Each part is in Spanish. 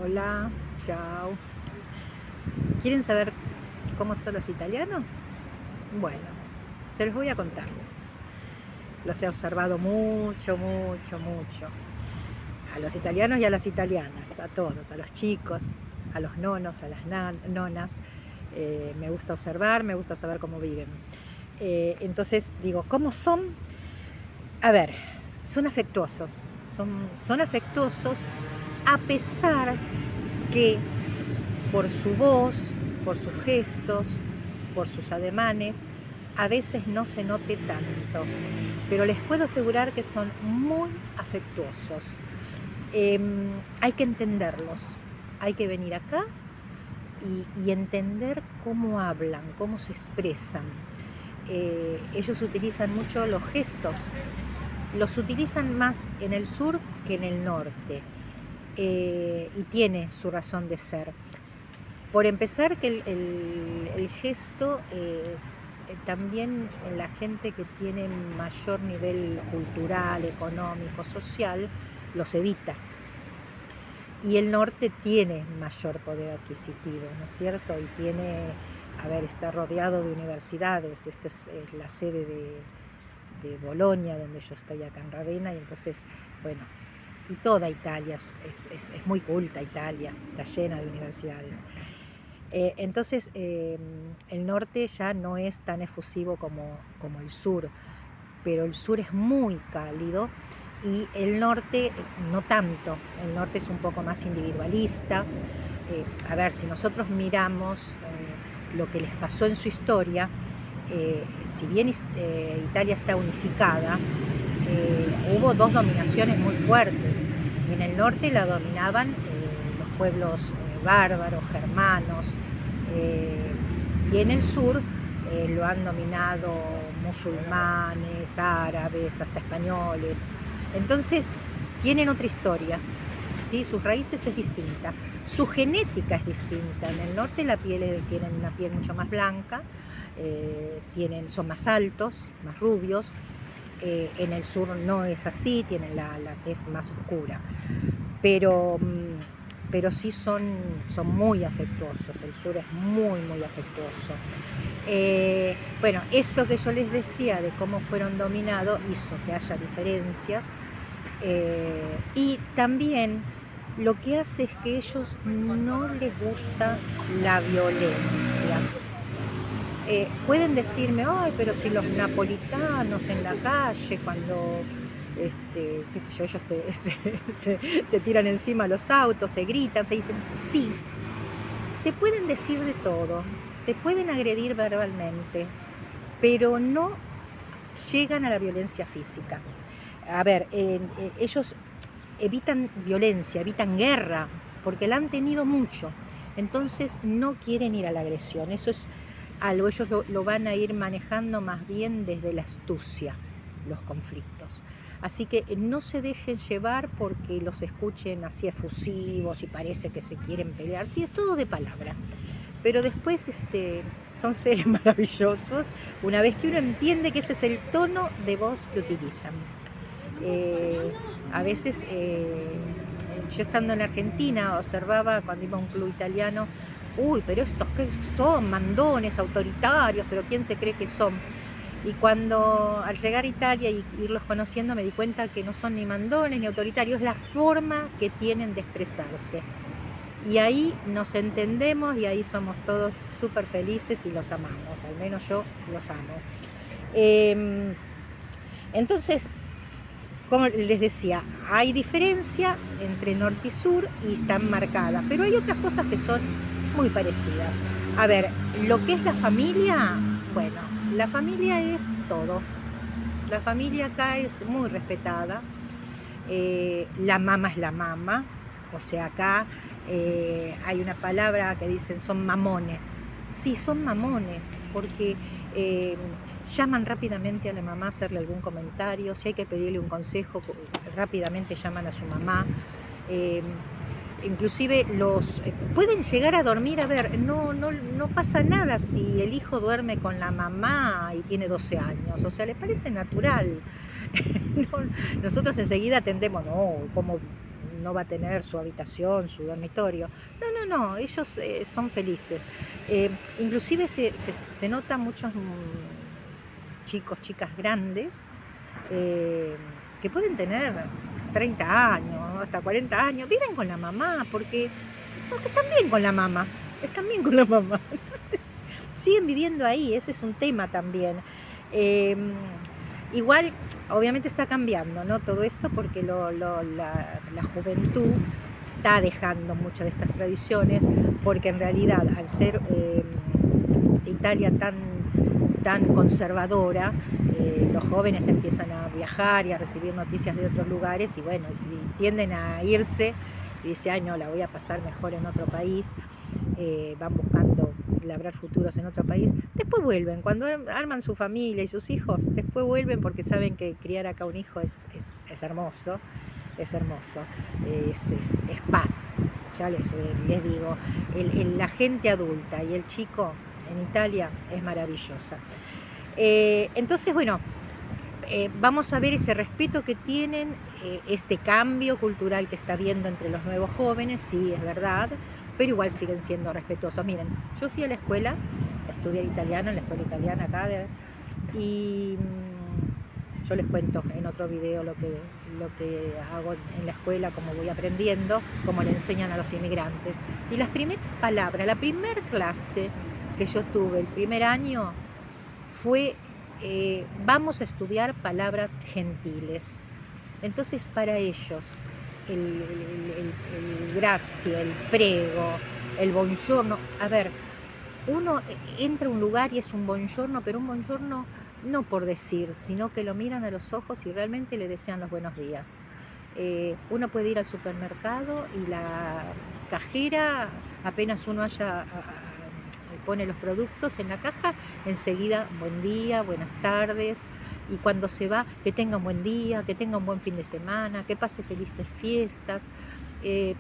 Hola, chao. ¿Quieren saber cómo son los italianos? Bueno, se los voy a contar. Los he observado mucho, mucho, mucho. A los italianos y a las italianas, a todos, a los chicos, a los nonos, a las nonas. Me gusta observar, me gusta saber cómo viven. Entonces, digo, ¿cómo son? A ver, son afectuosos. Son afectuosos a pesar que por su voz, por sus gestos, por sus ademanes, a veces no se note tanto, pero les puedo asegurar que son muy afectuosos. Hay que entenderlos, hay que venir acá y entender cómo hablan, cómo se expresan. Ellos utilizan mucho los gestos, los utilizan más en el sur que en el norte, y tiene su razón de ser. Por empezar, que el gesto es también la gente que tiene mayor nivel cultural, económico, social, los evita. Y el norte tiene mayor poder adquisitivo, ¿no es cierto? Y está rodeado de universidades. Esto es la sede de Bolonia, donde yo estoy acá en Ravenna, y entonces, bueno, y toda Italia es muy culta. Italia está llena de universidades. Entonces el norte ya no es tan efusivo como el sur, pero el sur es muy cálido y el norte no tanto. El norte es un poco más individualista. Si nosotros miramos lo que les pasó en su historia, si bien Italia está unificada, hubo dos dominaciones muy fuertes, y en el norte la dominaban los pueblos bárbaros, germanos, y en el sur lo han dominado musulmanes, árabes, hasta españoles. Entonces tienen otra historia, ¿sí? Sus raíces es distinta, su genética es distinta. En el norte tienen una piel mucho más blanca, son más altos, más rubios. En el sur no es así, tienen la tez más oscura, pero sí son muy afectuosos. El sur es muy, muy afectuoso. Esto que yo les decía de cómo fueron dominados hizo que haya diferencias, y también lo que hace es que a ellos no les gusta la violencia. Pueden decirme, ay, pero si los napolitanos en la calle, cuando ellos te tiran encima los autos, se gritan, se dicen, sí, se pueden decir de todo, se pueden agredir verbalmente, pero no llegan a la violencia física. Ellos evitan violencia, evitan guerra, porque la han tenido mucho, entonces no quieren ir a la agresión. Eso es algo, ellos lo van a ir manejando más bien desde la astucia, los conflictos. Así que no se dejen llevar porque los escuchen así efusivos y parece que se quieren pelear. Sí, es todo de palabra, pero después son seres maravillosos una vez que uno entiende que ese es el tono de voz que utilizan. A veces yo estando en Argentina observaba cuando iba a un club italiano, pero estos que son mandones, autoritarios, pero ¿quién se cree que son? Y cuando al llegar a Italia y irlos conociendo me di cuenta que no son ni mandones ni autoritarios, es la forma que tienen de expresarse. Y ahí nos entendemos y ahí somos todos súper felices y los amamos, al menos yo los amo. Entonces, como les decía, hay diferencia entre norte y sur y están marcadas, pero hay otras cosas que son muy parecidas. Lo que es la familia, la familia es todo. La familia acá es muy respetada. La mamá es la mamá. O sea, acá hay una palabra que dicen son mamones. Sí, son mamones, porque llaman rápidamente a la mamá a hacerle algún comentario. Si hay que pedirle un consejo, rápidamente llaman a su mamá. Inclusive pueden llegar a dormir, no pasa nada si el hijo duerme con la mamá y tiene 12 años, o sea, les parece natural. Nosotros enseguida atendemos, no va a tener su habitación, su dormitorio. No, ellos son felices. Inclusive se nota muchos chicos, chicas grandes, que pueden tener 30 años, hasta 40 años, viven con la mamá, porque están bien con la mamá, están bien con la mamá. Entonces, siguen viviendo ahí, ese es un tema también. Igual, obviamente está cambiando, ¿no? Todo esto porque la juventud está dejando muchas de estas tradiciones, porque en realidad al ser Italia tan conservadora, los jóvenes empiezan a viajar y a recibir noticias de otros lugares y bueno, y tienden a irse y dicen, ay no, la voy a pasar mejor en otro país, van buscando labrar futuros en otro país, después vuelven, cuando arman su familia y sus hijos, después vuelven porque saben que criar acá un hijo es hermoso, es hermoso, es paz, ya les digo, la gente adulta y el chico en Italia es maravillosa. Entonces, bueno, vamos a ver ese respeto que tienen, este cambio cultural que está habiendo entre los nuevos jóvenes, sí, es verdad, pero igual siguen siendo respetuosos. Miren, yo fui a la escuela a estudiar italiano, en la escuela italiana acá, y yo les cuento en otro video lo que hago en la escuela, cómo voy aprendiendo, cómo le enseñan a los inmigrantes. Y las primeras palabras, la primera clase que yo tuve el primer año fue vamos a estudiar palabras gentiles. Entonces para ellos el grazie, el prego, el buongiorno, a ver, uno entra a un lugar y es un buongiorno, pero un buongiorno no por decir, sino que lo miran a los ojos y realmente le desean los buenos días. Uno puede ir al supermercado y la cajera, apenas uno pone los productos en la caja, enseguida buen día, buenas tardes, y cuando se va, que tenga un buen día, que tenga un buen fin de semana, que pase felices fiestas,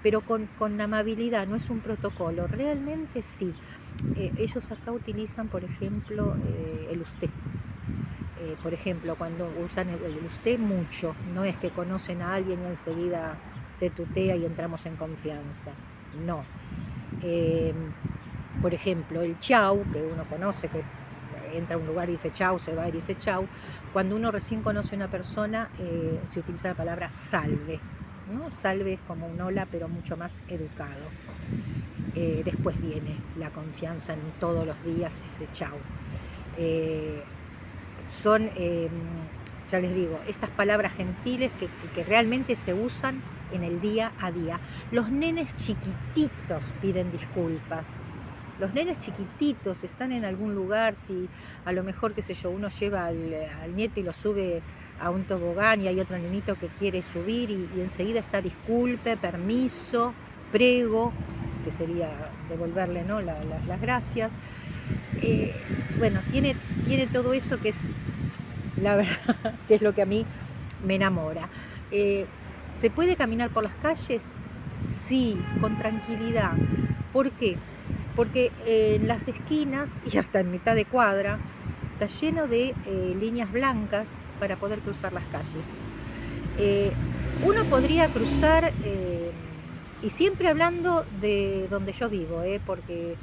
pero con amabilidad, no es un protocolo, realmente sí. Ellos acá utilizan, por ejemplo, el usted. Por ejemplo, cuando usan el usted mucho, no es que conocen a alguien y enseguida se tutea y entramos en confianza, no. Por ejemplo, el chau, que uno conoce, que entra a un lugar y dice chau, se va y dice chau. Cuando uno recién conoce a una persona, se utiliza la palabra salve, ¿no? Salve es como un hola, pero mucho más educado. Después viene la confianza en todos los días, ese chau. Son, ya les digo, estas palabras gentiles que realmente se usan en el día a día. Los nenes chiquititos piden disculpas. Los nenes chiquititos están en algún lugar, si a lo mejor, qué sé yo, uno lleva al nieto y lo sube a un tobogán y hay otro niñito que quiere subir y enseguida está disculpe, permiso, prego, que sería devolverle, ¿no?, las gracias. Bueno, tiene todo eso que es, la verdad, que es lo que a mí me enamora. ¿Se puede caminar por las calles? Sí, con tranquilidad. ¿Por qué? Porque en las esquinas y hasta en mitad de cuadra está lleno de líneas blancas para poder cruzar las calles. Uno podría cruzar, y siempre hablando de donde yo vivo, porque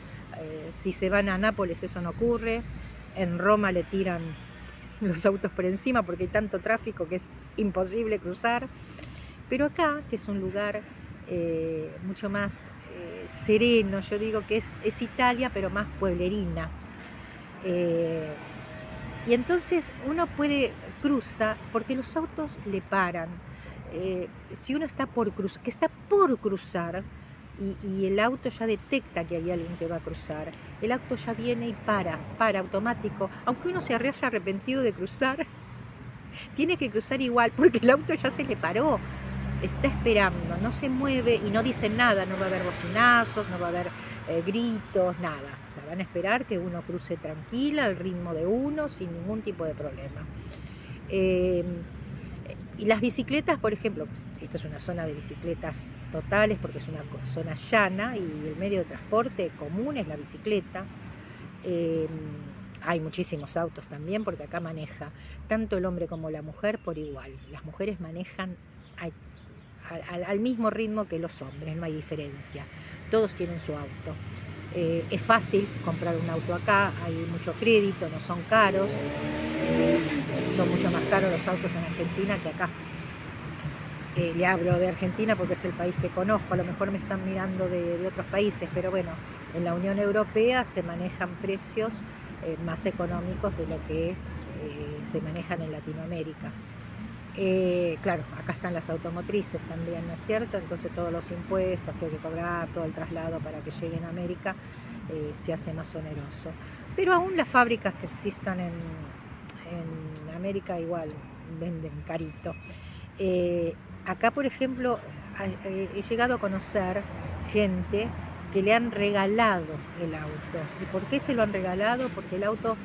si se van a Nápoles eso no ocurre, en Roma le tiran los autos por encima porque hay tanto tráfico que es imposible cruzar, pero acá, que es un lugar mucho más sereno, yo digo que es Italia pero más pueblerina, y entonces uno cruzar porque los autos le paran. Si uno está que está por cruzar y el auto ya detecta que hay alguien que va a cruzar, el auto ya viene y para automático, aunque uno se haya arrepentido de cruzar, tiene que cruzar igual porque el auto ya se le paró, está esperando, no se mueve y no dice nada, no va a haber bocinazos, no va a haber gritos, nada. O sea, van a esperar que uno cruce tranquila, al ritmo de uno, sin ningún tipo de problema. Y las bicicletas, por ejemplo, esto es una zona de bicicletas totales porque es una zona llana y el medio de transporte común es la bicicleta. Hay muchísimos autos también porque acá maneja tanto el hombre como la mujer por igual. Las mujeres manejan al mismo ritmo que los hombres, no hay diferencia. Todos tienen su auto. Es fácil comprar un auto acá, hay mucho crédito, no son caros, son mucho más caros los autos en Argentina que acá. Le hablo de Argentina porque es el país que conozco, a lo mejor me están mirando de otros países, pero bueno, en la Unión Europea se manejan precios más económicos de lo que se manejan en Latinoamérica. Claro, acá están las automotrices también, ¿no es cierto? Entonces todos los impuestos que hay que cobrar, todo el traslado para que lleguen a América se hace más oneroso. Pero aún las fábricas que existan en América igual venden carito. Acá, por ejemplo, he llegado a conocer gente que le han regalado el auto. ¿Y por qué se lo han regalado? Porque el auto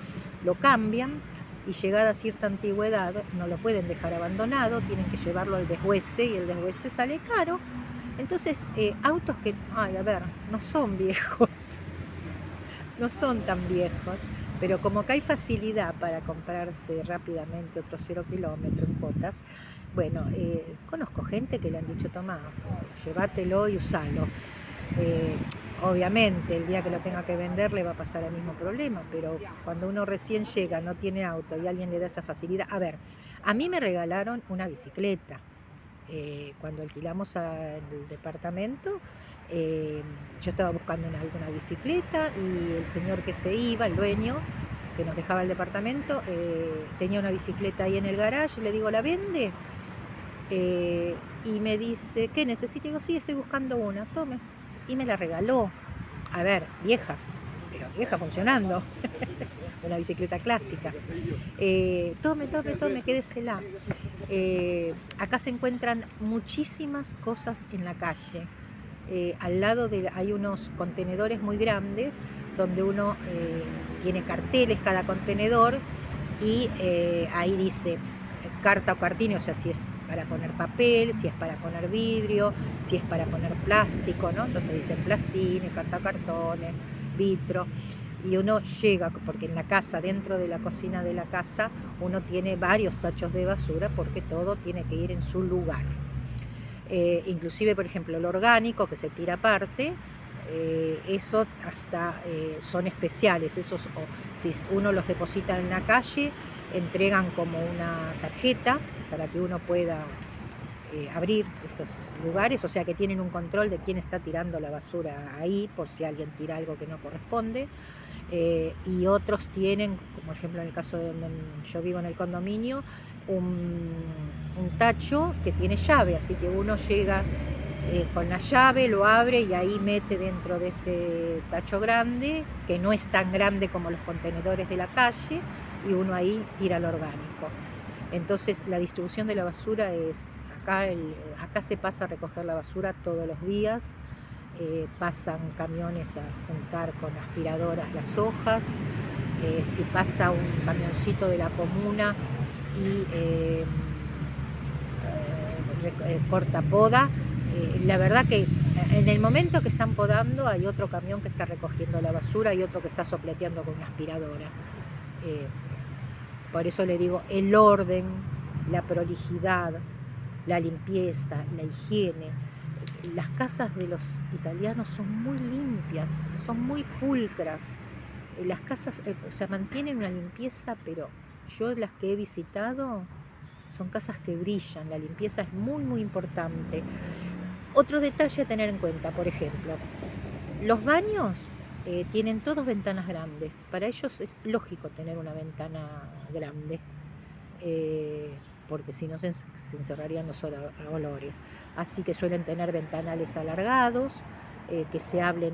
lo cambian y llegada a cierta antigüedad no lo pueden dejar abandonado, tienen que llevarlo al deshuese y el deshuese sale caro. Entonces, autos que, no son viejos, no son tan viejos, pero como que hay facilidad para comprarse rápidamente otro 0 kilómetro en cuotas, bueno, conozco gente que le han dicho, toma, llévatelo y usalo. Obviamente el día que lo tenga que vender le va a pasar el mismo problema, pero cuando uno recién llega, no tiene auto y alguien le da esa facilidad. A ver, a mí me regalaron una bicicleta. Cuando alquilamos el departamento, yo estaba buscando alguna bicicleta y el señor que se iba, el dueño que nos dejaba el departamento, tenía una bicicleta ahí en el garage, le digo, ¿la vende? Y me dice, ¿qué necesita? Y digo, sí, estoy buscando una, tome. Y me la regaló. A ver, vieja, pero vieja funcionando. Una bicicleta clásica. Tome, quédesela. Acá se encuentran muchísimas cosas en la calle. Al lado hay unos contenedores muy grandes donde uno tiene carteles cada contenedor y ahí dice carta o cartine, o sea, si es para poner papel, si es para poner vidrio, si es para poner plástico, ¿no? Entonces dicen plastines, carta cartones, vitro. Y uno llega, porque en la casa, dentro de la cocina de la casa, uno tiene varios tachos de basura porque todo tiene que ir en su lugar. Inclusive, por ejemplo, el orgánico que se tira aparte, eso hasta son especiales. Esos, si uno los deposita en la calle, entregan como una tarjeta para que uno pueda abrir esos lugares, o sea que tienen un control de quién está tirando la basura ahí, por si alguien tira algo que no corresponde. Y otros tienen, como por ejemplo en el caso de donde yo vivo en el condominio, un tacho que tiene llave, así que uno llega con la llave, lo abre y ahí mete dentro de ese tacho grande, que no es tan grande como los contenedores de la calle, y uno ahí tira lo orgánico. Entonces la distribución de la basura es, acá se pasa a recoger la basura todos los días, pasan camiones a juntar con aspiradoras las hojas, si pasa un camioncito de la comuna y corta poda, la verdad que en el momento que están podando hay otro camión que está recogiendo la basura y otro que está sopleteando con una aspiradora. Por eso le digo, el orden, la prolijidad, la limpieza, la higiene. Las casas de los italianos son muy limpias, son muy pulcras. Las casas, o sea, mantienen una limpieza, pero yo las que he visitado son casas que brillan, la limpieza es muy, muy importante. Otro detalle a tener en cuenta, por ejemplo, los baños tienen todos ventanas grandes. Para ellos es lógico tener una ventana grande, porque si no se encerrarían los olores. Así que suelen tener ventanales alargados, que se abren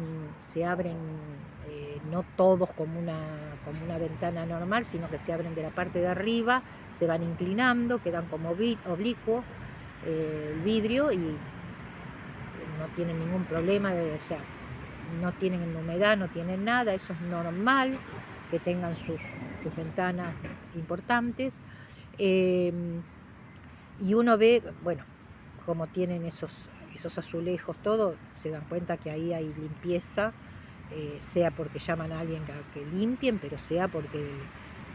no todos como una ventana normal, sino que se abren de la parte de arriba, se van inclinando, quedan como oblicuo el vidrio y no tienen ningún problema, o sea, no tienen humedad, no tienen nada, eso es normal, que tengan sus ventanas importantes. Y uno ve, bueno, como tienen esos azulejos, todo, se dan cuenta que ahí hay limpieza, sea porque llaman a alguien que limpien, pero sea porque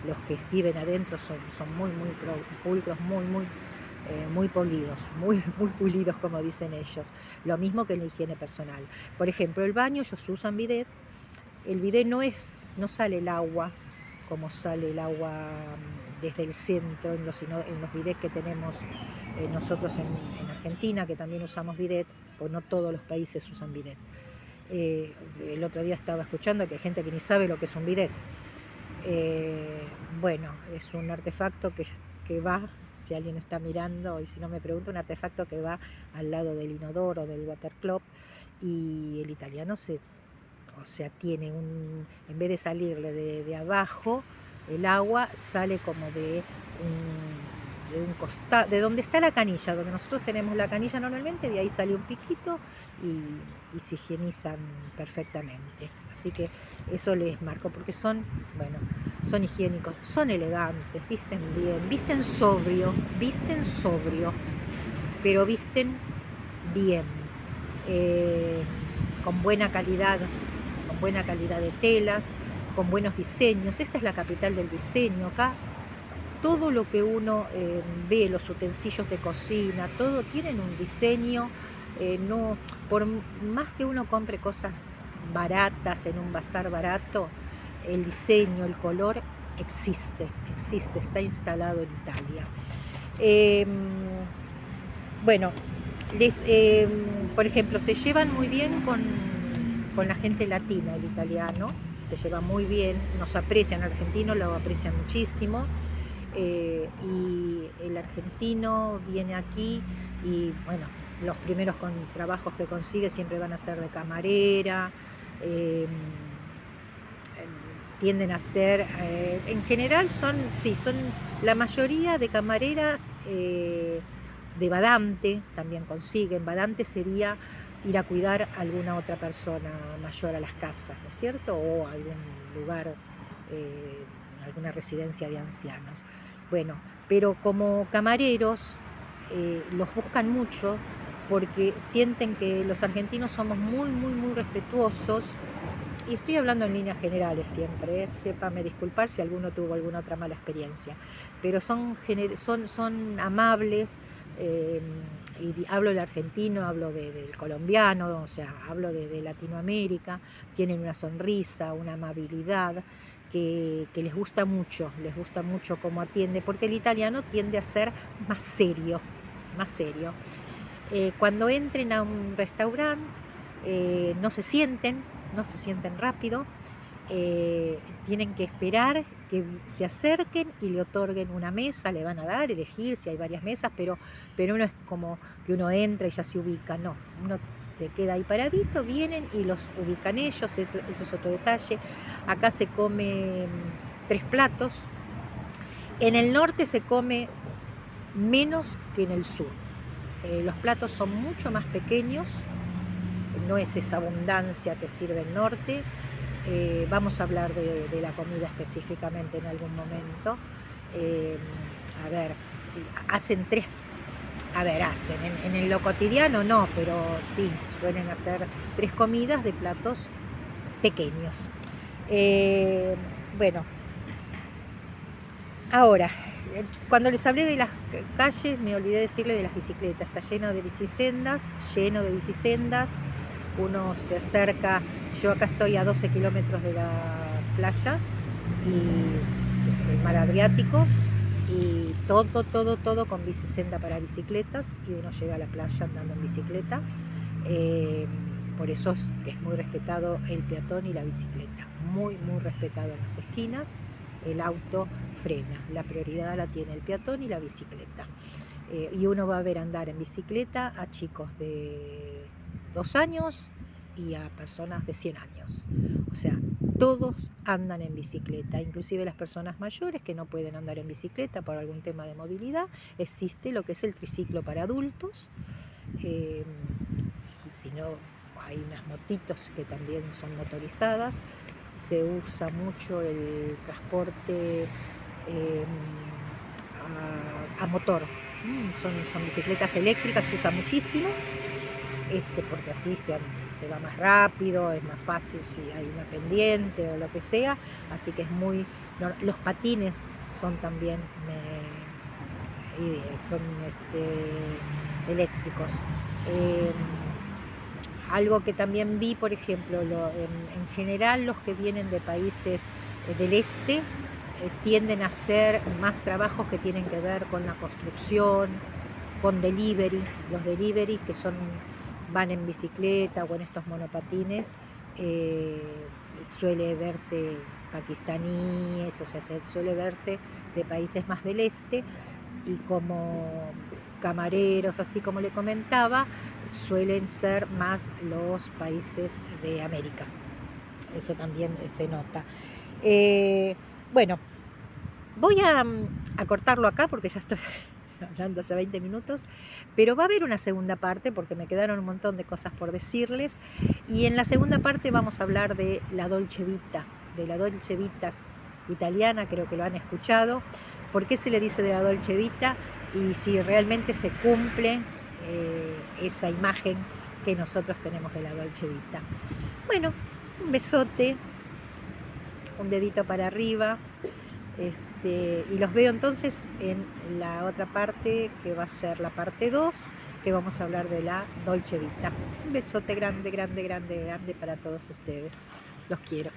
los que viven adentro son muy, muy pulcros, muy, muy muy polidos, muy pulidos, como dicen ellos. Lo mismo que en la higiene personal. Por ejemplo, el baño, ellos usan bidet. El bidet no sale el agua como sale el agua desde el centro, en los bidets que tenemos nosotros en Argentina, que también usamos bidet, pues no todos los países usan bidet. El otro día estaba escuchando que hay gente que ni sabe lo que es un bidet. Bueno, es un artefacto que va, si alguien está mirando y si no me pregunta, un artefacto que va al lado del inodoro, del water club, y el italiano tiene en vez de salirle de abajo, el agua sale como de un costado, de donde está la canilla, donde nosotros tenemos la canilla normalmente, de ahí sale un piquito y se higienizan perfectamente. Así que eso les marco, porque son higiénicos, son elegantes, visten bien, visten sobrio, pero visten bien, con buena calidad de telas, con buenos diseños. Esta es la capital del diseño. Acá todo lo que uno ve, los utensilios de cocina, todo tienen un diseño. No, por más que uno compre cosas baratas en un bazar barato, el diseño, el color existe, está instalado en Italia. Bueno, por ejemplo, se llevan muy bien con la gente latina, el italiano, se lleva muy bien, nos aprecian, el argentino lo aprecian muchísimo, y el argentino viene aquí y bueno, los primeros trabajos que consigue siempre van a ser de camarera, tienden a ser, en general son la mayoría de camareras, de badante, también consiguen. Badante sería ir a cuidar a alguna otra persona mayor a las casas, ¿no es cierto? O algún lugar, alguna residencia de ancianos. Bueno, pero como camareros los buscan mucho porque sienten que los argentinos somos muy respetuosos. Y estoy hablando en líneas generales siempre, sépame disculpar si alguno tuvo alguna otra mala experiencia, pero son amables, y hablo del argentino, hablo del colombiano, o sea, hablo de Latinoamérica, tienen una sonrisa, una amabilidad que les gusta mucho cómo atiende, porque el italiano tiende a ser más serio. Cuando entren a un restaurante, no se sienten rápido, tienen que esperar que se acerquen y le otorguen una mesa, le van a dar, elegir si hay varias mesas, pero no es como que uno entra y ya se ubica, no, uno se queda ahí paradito, vienen y los ubican ellos, eso es otro detalle. Acá se come 3 platos, en el norte se come menos que en el sur, los platos son mucho más pequeños, no es esa abundancia que sirve el norte. Vamos a hablar de la comida específicamente en algún momento. Hacen en lo cotidiano no, pero sí, suelen hacer 3 comidas de platos pequeños. Bueno, ahora, cuando les hablé de las calles, me olvidé decirle de las bicicletas. Está lleno de bicisendas. Uno se acerca, yo acá estoy a 12 kilómetros de la playa, y es el mar Adriático, y todo con bicisenda para bicicletas, y uno llega a la playa andando en bicicleta. Por eso es muy respetado el peatón y la bicicleta, muy respetado en las esquinas. El auto frena, la prioridad la tiene el peatón y la bicicleta. Y uno va a ver andar en bicicleta a chicos de 2 años y a personas de 100 años. O sea, todos andan en bicicleta, inclusive las personas mayores que no pueden andar en bicicleta por algún tema de movilidad. Existe lo que es el triciclo para adultos, y si no, hay unas motitos que también son motorizadas. Se usa mucho el transporte a motor. Son bicicletas eléctricas, se usa muchísimo, porque así se va más rápido, es más fácil si hay una pendiente o lo que sea, así que los patines son también son eléctricos. Algo que también vi, por ejemplo, en general los que vienen de países del este tienden a hacer más trabajos que tienen que ver con la construcción, con delivery. Los deliveries que van en bicicleta o en estos monopatines, suele verse pakistaníes, o sea, suele verse de países más del este, y como camareros, así como le comentaba, suelen ser más los países de América. Eso también se nota. Bueno, voy a cortarlo acá porque ya estoy hablando hace 20 minutos, pero va a haber una segunda parte porque me quedaron un montón de cosas por decirles, y en la segunda parte vamos a hablar de la Dolce Vita italiana. Creo que lo han escuchado. ¿Por qué se le dice de la Dolce Vita? Y si realmente se cumple esa imagen que nosotros tenemos de la Dolce Vita. Bueno, un besote, un dedito para arriba, y los veo entonces en la otra parte, que va a ser la parte 2, que vamos a hablar de la Dolce Vita. Un besote grande, grande, grande, grande para todos ustedes. Los quiero.